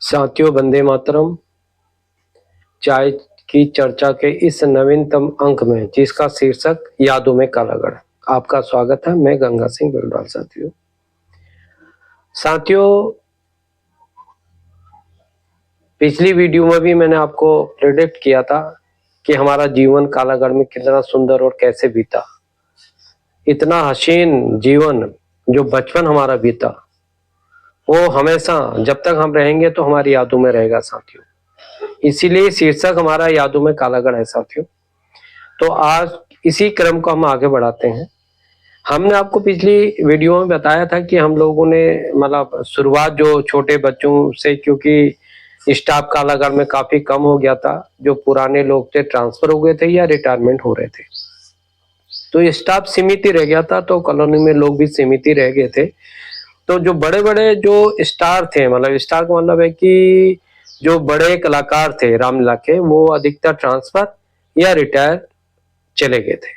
साथियों, वंदे मातरम। चाय की चर्चा के इस नवीनतम अंक में, जिसका शीर्षक यादों में कालागढ़, आपका स्वागत है। मैं गंगा सिंह बिलवाल। साथियों, पिछली वीडियो में भी मैंने आपको प्रेडिक्ट किया था कि हमारा जीवन कालागढ़ में कितना सुंदर और कैसे बीता। इतना हसीन जीवन जो बचपन हमारा बीता, वो हमेशा जब तक हम रहेंगे तो हमारी यादों में रहेगा साथियों। इसीलिए शीर्षक हमारा यादों में कालागढ़ है साथियों। तो आज इसी क्रम को हम आगे बढ़ाते हैं। हमने आपको पिछली वीडियो में बताया था कि हम लोगों ने मतलब शुरुआत जो छोटे बच्चों से, क्योंकि स्टाफ कालागढ़ में काफी कम हो गया था। जो पुराने लोग थे ट्रांसफर हो गए थे या रिटायरमेंट हो रहे थे, तो स्टाफ सीमित ही रह गया था। तो कॉलोनी में लोग भी सीमित ही रह गए थे। तो जो बड़े बड़े जो स्टार थे, मतलब स्टार का मतलब है कि जो बड़े कलाकार थे रामलीला के, वो अधिकतर ट्रांसफर या रिटायर चले गए थे।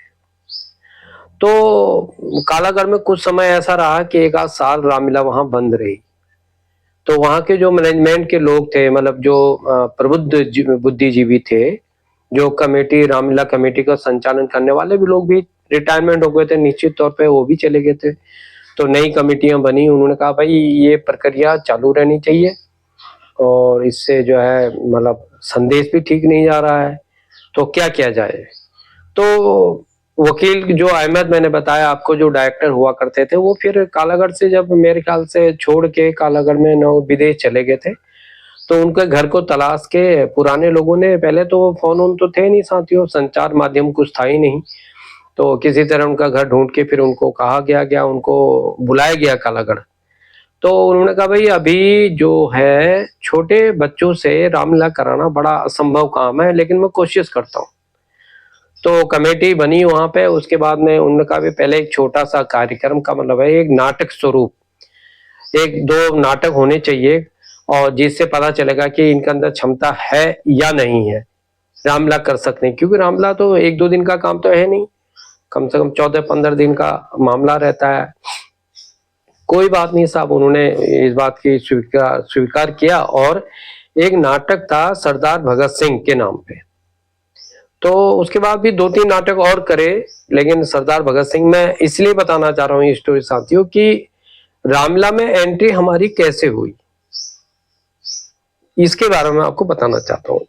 तो कालागढ़ में कुछ समय ऐसा रहा कि एक आध साल रामलीला वहां बंद रही। तो वहां के जो मैनेजमेंट के लोग थे, मतलब जो प्रबुद्ध बुद्धिजीवी थे, जो कमेटी रामलीला कमेटी का संचालन करने वाले भी लोग भी रिटायरमेंट हो गए थे निश्चित तौर पे, वो भी चले गए थे। तो नई कमेटियां बनी। उन्होंने कहा भाई ये प्रक्रिया चालू रहनी चाहिए और इससे जो है मतलब संदेश भी ठीक नहीं जा रहा है, तो क्या किया जाए। तो वकील जो अहमद, मैंने बताया आपको, जो डायरेक्टर हुआ करते थे, वो फिर कालागढ़ से जब मेरे ख्याल से छोड़ के कालागढ़ में न विदेश चले गए थे, तो उनके घर को तलाश के पुराने लोगों ने, पहले तो फोन उन तो थे नहीं साथियों, संचार माध्यम कुछ था ही नहीं, तो किसी तरह उनका घर ढूंढ के फिर उनको कहा गया उनको बुलाया गया कालागढ़। तो उन्होंने कहा भाई अभी जो है छोटे बच्चों से रामलीला कराना बड़ा असंभव काम है, लेकिन मैं कोशिश करता हूँ। तो कमेटी बनी वहां पे। उसके बाद में उन्होंने कहा भी पहले एक छोटा सा कार्यक्रम का मतलब है एक नाटक स्वरूप, एक दो नाटक होने चाहिए, और जिससे पता चलेगा कि इनके अंदर क्षमता है या नहीं है रामलीला कर सकते हैं। क्योंकि रामलीला तो एक दो दिन का काम तो है नहीं, कम से कम 14-15 दिन का मामला रहता है। कोई बात नहीं साहब, उन्होंने इस बात की स्वीकार किया, और एक नाटक था सरदार भगत सिंह के नाम पे। तो उसके बाद भी 2-3 नाटक और करे, लेकिन सरदार भगत सिंह, मैं इसलिए बताना चाह रहा हूँ ये स्टोरी साथियों कि रामलीला में एंट्री हमारी कैसे हुई, इसके बारे में आपको बताना चाहता हूँ।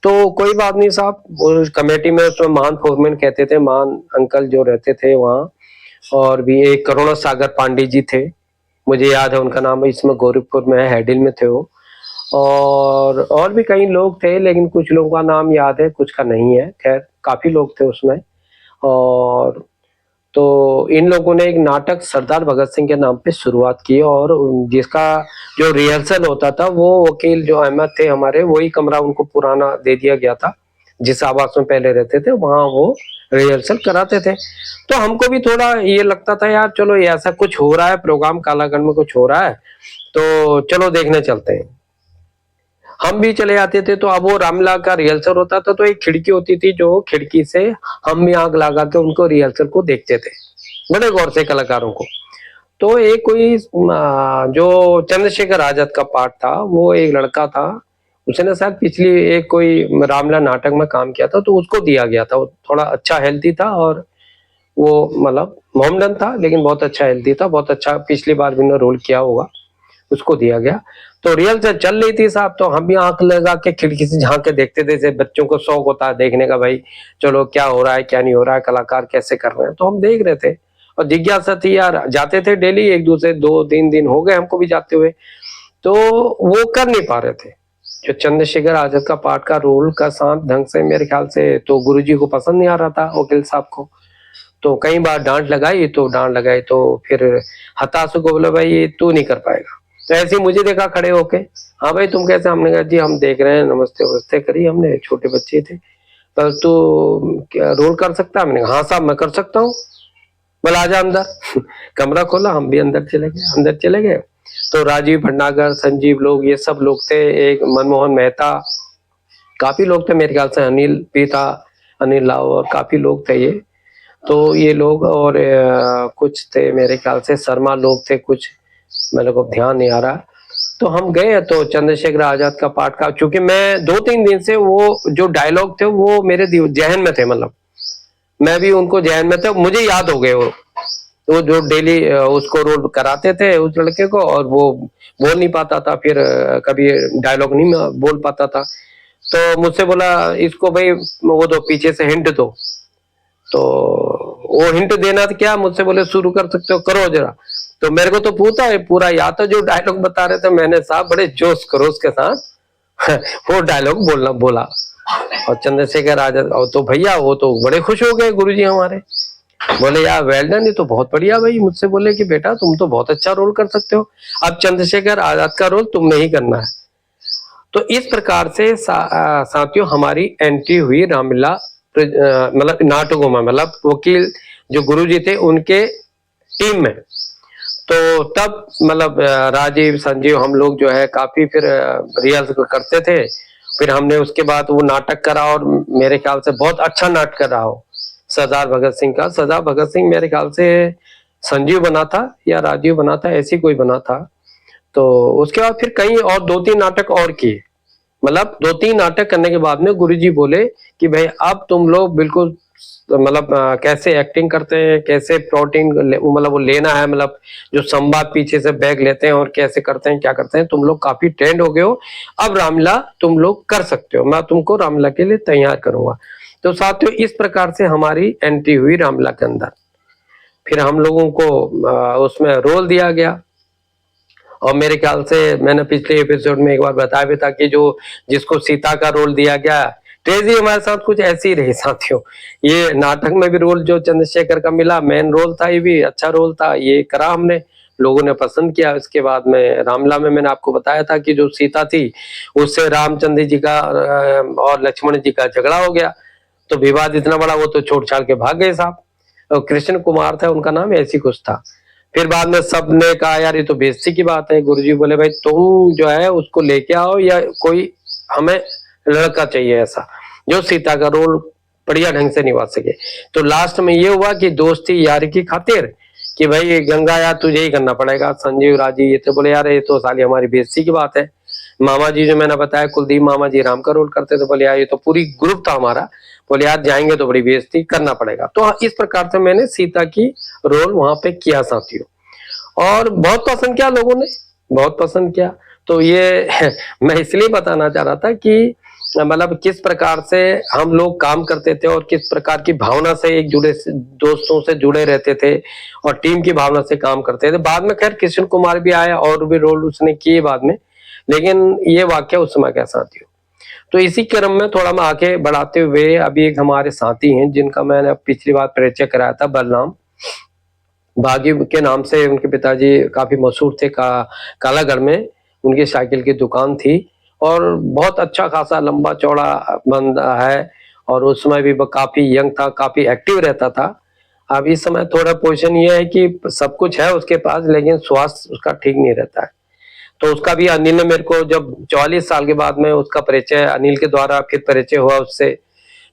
तो कोई बात नहीं साहब, उस कमेटी में उसमें महान फोरमैन कहते थे, महान अंकल जो रहते थे वहाँ, और भी एक करुणा सागर पांडे जी थे, मुझे याद है उनका नाम, इसमें गोरखपुर में हैडिल में थे वो। और भी कई लोग थे, लेकिन कुछ लोगों का नाम याद है, कुछ का नहीं है। खैर काफी लोग थे उसमें। और तो इन लोगों ने एक नाटक सरदार भगत सिंह के नाम पे शुरुआत की, और जिसका जो रिहर्सल होता था वो वकील जो अहमद थे हमारे, वही कमरा उनको पुराना दे दिया गया था जिस आवास में पहले रहते थे, वहां वो रिहर्सल कराते थे। तो हमको भी थोड़ा ये लगता था यार चलो ये ऐसा कुछ हो रहा है, प्रोग्राम कालागढ़ में कुछ हो रहा है, तो चलो देखने चलते हैं। हम भी चले जाते थे। तो अब वो रामलीला का रिहर्सल होता था, तो एक खिड़की होती थी, जो खिड़की से हम भी आंख लगा के उनको रिहर्सल को देखते थे बड़े गौर से, कलाकारों को। तो एक कोई जो चंद्रशेखर आजाद का पार्ट था, वो एक लड़का था, उसने शायद पिछली एक कोई रामलीला नाटक में काम किया था, तो उसको दिया गया था। वो थोड़ा अच्छा हेल्थी था, और वो मतलब मोहम्मदन था, लेकिन बहुत अच्छा हेल्थी था, बहुत अच्छा पिछली बार भी रोल किया होगा, उसको दिया गया। तो रियल से चल रही थी साहब, तो हम भी आंख लगा के खिड़की से झांक के देखते थे, जैसे बच्चों को शौक होता है देखने का, भाई चलो क्या हो रहा है क्या नहीं हो रहा है, कलाकार कैसे कर रहे हैं, तो हम देख रहे थे। और जिज्ञासा थी यार, जाते थे डेली, एक दूसरे 2-3 दिन हो गए हमको भी जाते हुए, तो वो कर नहीं पा रहे थे। जो चंद्रशेखर आजाद का पार्ट का रोल का शांत ढंग से, मेरे ख्याल से तो गुरुजी को पसंद नहीं आ रहा था, वकील साहब को। तो कई बार डांट लगाई, तो फिर हताश को बोला भाई ये तू नहीं कर पाएगा। तो ऐसे ही मुझे देखा खड़े होके, हाँ भाई तुम कैसे, हमने कहा जी हम देख रहे हैं, नमस्ते वमस्ते करी हमने, छोटे बच्चे थे, पर तू क्या रोल कर सकता है? मैंने कहा हाँ साहब मैं कर सकता हूँ, बोला आजा अंदर। कमरा खोला, हम भी अंदर चले गए। तो राजीव भटनागर, संजीव लोग, ये सब लोग थे, एक मनमोहन मेहता, काफी लोग थे, मेरे ख्याल से अनिल भी था, अनिल लाव, और काफी लोग थे ये। तो ये लोग, और कुछ थे मेरे ख्याल से शर्मा लोग थे कुछ, मेरे को ध्यान नहीं आ रहा। तो हम गए तो चंद्रशेखर आजाद का पाठ का, चूंकि मैं 2-3 दिन से वो जो डायलॉग थे वो मेरे जहन में थे, मतलब मैं भी उनको जहन में थे, मुझे याद हो गए वो जो डेली उसको रोल कराते थे उस लड़के को, और वो बोल नहीं पाता था, फिर कभी डायलॉग नहीं बोल पाता था। तो मुझसे बोला इसको भाई वो दो, पीछे से हिंट दो। तो वो हिंट देना था क्या, मुझसे बोले शुरू कर सकते हो, करो जरा। तो मेरे को तो पूरा याद था जो डायलॉग बता रहे थे, मैंने साहब बड़े जोश खरोश के साथ वो डायलॉग बोला। और चंद्रशेखर आजाद तो भैया वो तो बड़े खुश हो गए गुरुजी हमारे, बोले यार वेल डन, ये तो बहुत बढ़िया भाई। मुझसे बोले कि बेटा तुम तो बहुत अच्छा रोल कर सकते हो, अब चंद्रशेखर आजाद का रोल तुमने ही करना है। तो इस प्रकार से साथियों हमारी एंट्री हुई रामलीला मतलब नाटकों में, मतलब वकील जो गुरुजी थे उनके टीम में। तो तब मतलब राजीव संजीव हम लोग जो है काफी फिर रिहर्सल करते थे। फिर हमने उसके बाद वो नाटक करा, और मेरे ख्याल से बहुत अच्छा नाटक रहा हो सरदार भगत सिंह का। सरदार भगत सिंह मेरे ख्याल से संजीव बना था या राजीव बना था, ऐसी कोई बना था। तो उसके बाद फिर कई और 2-3 नाटक और किए। मतलब 2-3 नाटक करने के बाद में गुरुजी बोले कि भाई अब तुम लोग बिल्कुल मतलब कैसे एक्टिंग करते हैं, कैसे प्रोटीन मतलब वो लेना है, मतलब जो संवाद पीछे से बैग लेते हैं और कैसे करते हैं क्या करते हैं, तुम लोग काफी ट्रेंड हो गए हो, अब रामलीला तुम लोग कर सकते हो, मैं तुमको रामलीला के लिए तैयार करूंगा। तो साथियों इस प्रकार से हमारी एंट्री हुई रामलीला के अंदर। फिर हम लोगों को उसमें रोल दिया गया, और मेरे ख्याल से मैंने पिछले एपिसोड में एक बार बताया भी था कि जो जिसको सीता का रोल दिया गया, ट्रेजी हमारे साथ कुछ ऐसी रही साथियों। ये नाटक में भी रोल जो चंद्रशेखर का मिला, मेन रोल था, ये भी अच्छा रोल था, ये करा हमने, लोगों ने पसंद किया। इसके बाद में रामलीला में मैंने आपको बताया था कि जो सीता थी उससे रामचंद्र जी का और लक्ष्मण जी का झगड़ा हो गया, तो विवाद इतना बड़ा, वो तो छोड़ छाड़ के भाग गए साहब। और कृष्ण कुमार था उनका नाम, ऐसी कुछ था। फिर बाद में सबने कहा यार ये तो बेइज्जती की बात है। गुरुजी बोले भाई तुम जो है उसको लेके आओ, या कोई हमें लड़का चाहिए ऐसा जो सीता का रोल बढ़िया ढंग से निभा सके। तो लास्ट में ये हुआ कि दोस्ती यार की खातिर कि भाई गंगा यार तुझे ही करना पड़ेगा। संजीव राजी ये तो बोले यार ये तो साली हमारी बेइज्जती की बात है। मामा जी जो मैंने बताया कुलदीप मामा जी राम का रोल करते थे, बोले यार ये तो पूरी ग्रुप था हमारा, बोले यार जाएंगे तो बड़ी बेइज्जती करना पड़ेगा। तो इस प्रकार से मैंने सीता की रोल वहां पे किया साथियों, और बहुत पसंद किया लोगों ने, बहुत पसंद किया। तो ये मैं इसलिए बताना चाह रहा था कि मतलब किस प्रकार से हम लोग काम करते थे और किस प्रकार की भावना से एक जुड़े दोस्तों से जुड़े रहते थे और टीम की भावना से काम करते थे। बाद में खैर कृष्ण कुमार भी आया और भी रोल उसने किए बाद में, लेकिन ये वाक्य उस समय का साथियों। तो इसी क्रम में थोड़ा मैं आगे बढ़ाते हुए अभी एक हमारे साथी हैं जिनका मैंने पिछली बार परिचय कराया था, बलराम बागी के नाम से। उनके पिताजी काफी मशहूर थे, कालागढ़ में उनकी साइकिल की दुकान थी, और बहुत अच्छा खासा लंबा चौड़ा बंदा है, और उस समय भी वो काफी यंग था, काफी एक्टिव रहता था। अब इस समय थोड़ा पोजीशन ये है कि सब कुछ है उसके पास, लेकिन स्वास्थ्य उसका ठीक नहीं रहता है। तो उसका भी अनिल ने मेरे को जब 44 साल के बाद में उसका परिचय अनिल के द्वारा फिर परिचय हुआ उससे,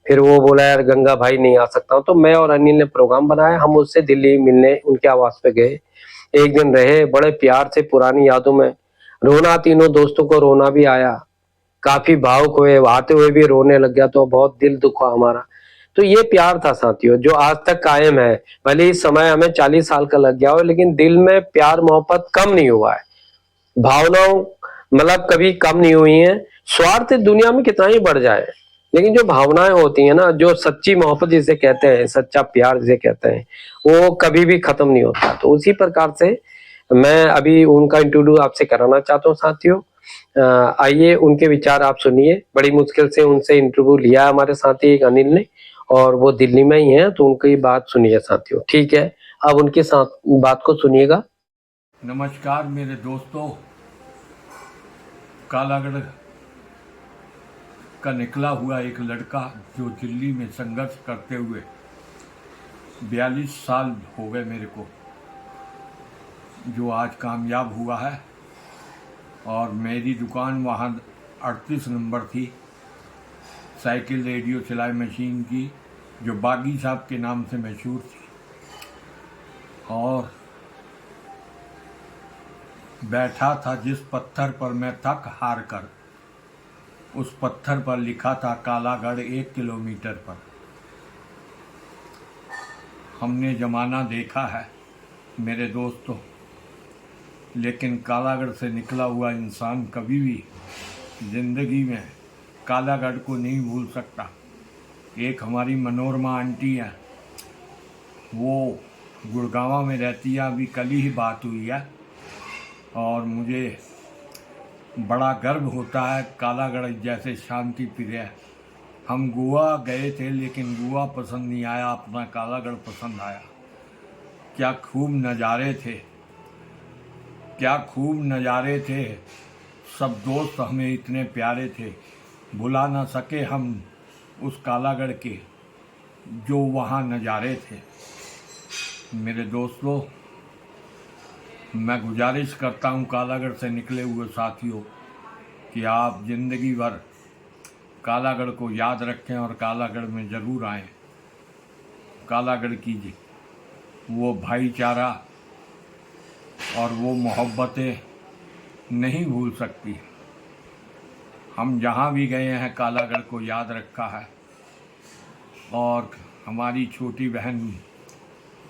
फिर वो बोला यार गंगा भाई नहीं आ सकता हूँ। तो मैं और अनिल ने प्रोग्राम बनाया, हम उससे दिल्ली मिलने उनके आवास पे गए, एक दिन रहे, बड़े प्यार से पुरानी यादों में रोना, तीनों दोस्तों को रोना भी आया, काफी भावुक हुए, आते हुए भी रोने लग गया, तो बहुत दिल दुखा हमारा। तो ये प्यार था साथियों जो आज तक कायम है। भले इस समय हमें 40 साल का लग गया हो, लेकिन दिल में प्यार मोहब्बत कम नहीं हुआ है, भावनाओं मतलब कभी कम नहीं हुई है। स्वार्थ दुनिया में कितना ही बढ़ जाए, लेकिन जो भावनाएं होती है ना, जो सच्ची मोहब्बत जिसे कहते हैं, सच्चा प्यार जिसे कहते हैं, वो कभी भी खत्म नहीं होता। तो उसी प्रकार से मैं अभी उनका इंट्रोड्यूस आपसे कराना चाहता हूँ साथियों। आइए उनके विचार आप सुनिए। बड़ी मुश्किल से उनसे इंटरव्यू लिया हमारे साथी एक अनिल ने, और वो दिल्ली में ही है, तो उनकी बात सुनिए साथियों, ठीक है? अब उनके साथ बात को सुनिएगा। नमस्कार मेरे दोस्तों, कालागढ़ का निकला हुआ एक लड़का जो दिल्ली में संघर्ष करते हुए 42 साल हो गए मेरे को, जो आज कामयाब हुआ है। और मेरी दुकान वहाँ 38 नंबर थी, साइकिल रेडियो सिलाई मशीन की, जो बागी साहब के नाम से मशहूर थी। और बैठा था जिस पत्थर पर मैं थक हार कर, उस पत्थर पर लिखा था कालागढ़ 1 किलोमीटर पर। हमने जमाना देखा है मेरे दोस्तों, लेकिन कालागढ़ से निकला हुआ इंसान कभी भी ज़िंदगी में कालागढ़ को नहीं भूल सकता। एक हमारी मनोरमा आंटी है, वो गुड़गांव में रहती है, अभी कल ही बात हुई है, और मुझे बड़ा गर्व होता है। कालागढ़ जैसे शांति प्रिय, हम गोवा गए थे लेकिन गोवा पसंद नहीं आया, अपना कालागढ़ पसंद आया। क्या खूब नज़ारे थे, क्या खूब नज़ारे थे। सब दोस्त हमें इतने प्यारे थे, भुला ना सके हम उस कालागढ़ के जो वहाँ नज़ारे थे। मेरे दोस्तों, मैं गुजारिश करता हूँ कालागढ़ से निकले हुए साथियों कि आप ज़िंदगी भर कालागढ़ को याद रखें और कालागढ़ में ज़रूर आएँ। कालागढ़ की वो भाईचारा और वो मोहब्बतें नहीं भूल सकती। हम जहाँ भी गए हैं कालागढ़ को याद रखा है। और हमारी छोटी बहन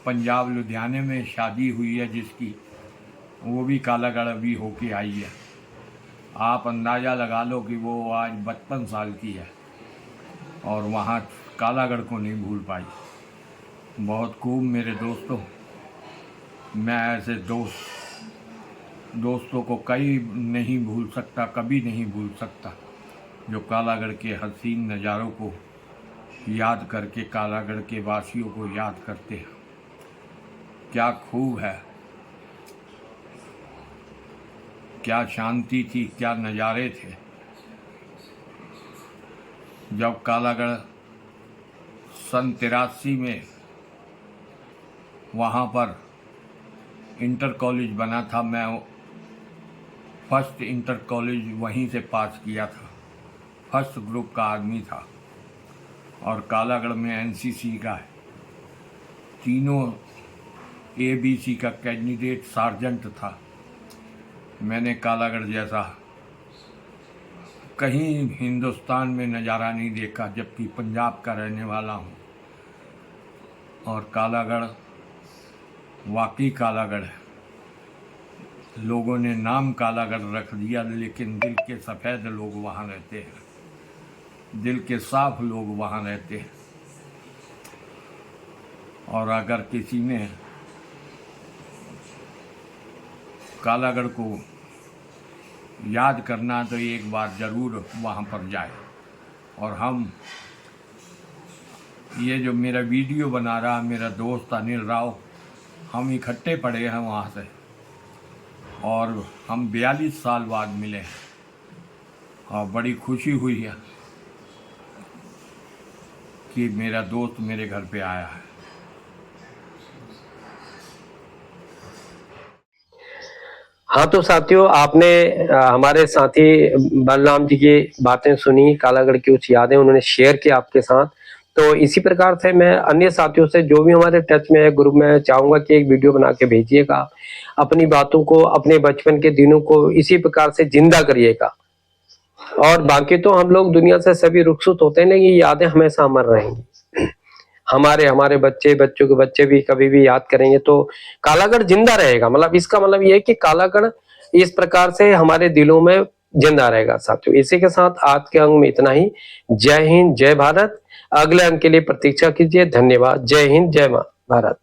पंजाब लुधियाने में शादी हुई है जिसकी, वो भी कालागढ़ अभी होके आई है। आप अंदाज़ा लगा लो कि वो आज 55 साल की है और वहाँ कालागढ़ को नहीं भूल पाई। बहुत खूब मेरे दोस्तों, मैं ऐसे दोस्तों को कई नहीं भूल सकता, कभी नहीं भूल सकता, जो कालागढ़ के हसीन नज़ारों को याद करके कालागढ़ के वासियों को याद करते हैं। क्या खूब है, क्या शांति थी, क्या नज़ारे थे। जब कालागढ़ सन 83 में वहाँ पर इंटर कॉलेज बना था, मैं फर्स्ट इंटर कॉलेज वहीं से पास किया था, फर्स्ट ग्रुप का आदमी था। और कालागढ़ में एनसीसी का है, तीनों एबीसी का कैंडिडेट सार्जेंट था। मैंने कालागढ़ जैसा कहीं हिंदुस्तान में नज़ारा नहीं देखा, जबकि पंजाब का रहने वाला हूँ। और कालागढ़ वाकई कालागढ़ है। लोगों ने नाम कालागढ़ रख दिया, लेकिन दिल के सफ़ेद लोग वहाँ रहते हैं, दिल के साफ लोग वहाँ रहते हैं। और अगर किसी ने कालागढ़ को याद करना तो एक बार ज़रूर वहाँ पर जाए। और हम ये जो मेरा वीडियो बना रहा मेरा दोस्त अनिल राव, हम इकट्ठे पड़े हैं वहाँ से, और हम 42 साल बाद मिले हैं और बड़ी खुशी हुई है कि मेरा दोस्त मेरे घर पे आया है। हाँ तो साथियों, आपने हमारे साथी बलराम जी की बातें सुनी, कालागढ़ की कुछ यादें उन्होंने शेयर की आपके साथ। तो इसी प्रकार से मैं अन्य साथियों से जो भी हमारे टच में है ग्रुप में, चाहूंगा कि एक वीडियो बना के भेजिएगा, अपनी बातों को, अपने बचपन के दिनों को इसी प्रकार से जिंदा करिएगा। और बाकी तो हम लोग दुनिया से सभी रुखसत होते हैं, लेकिन ये यादें हमेशा अमर रहेंगी। हमारे बच्चों के बच्चे भी कभी भी याद करेंगे तो कालागढ़ जिंदा रहेगा। मतलब इसका मतलब ये है कि कालागढ़ इस प्रकार से हमारे दिलों में जिंदा रहेगा। साथियों, इसी के साथ आज के अंक में इतना ही। जय हिंद, जय भारत। अगले अंक के लिए प्रतीक्षा कीजिए। धन्यवाद। जय हिंद, जय भारत।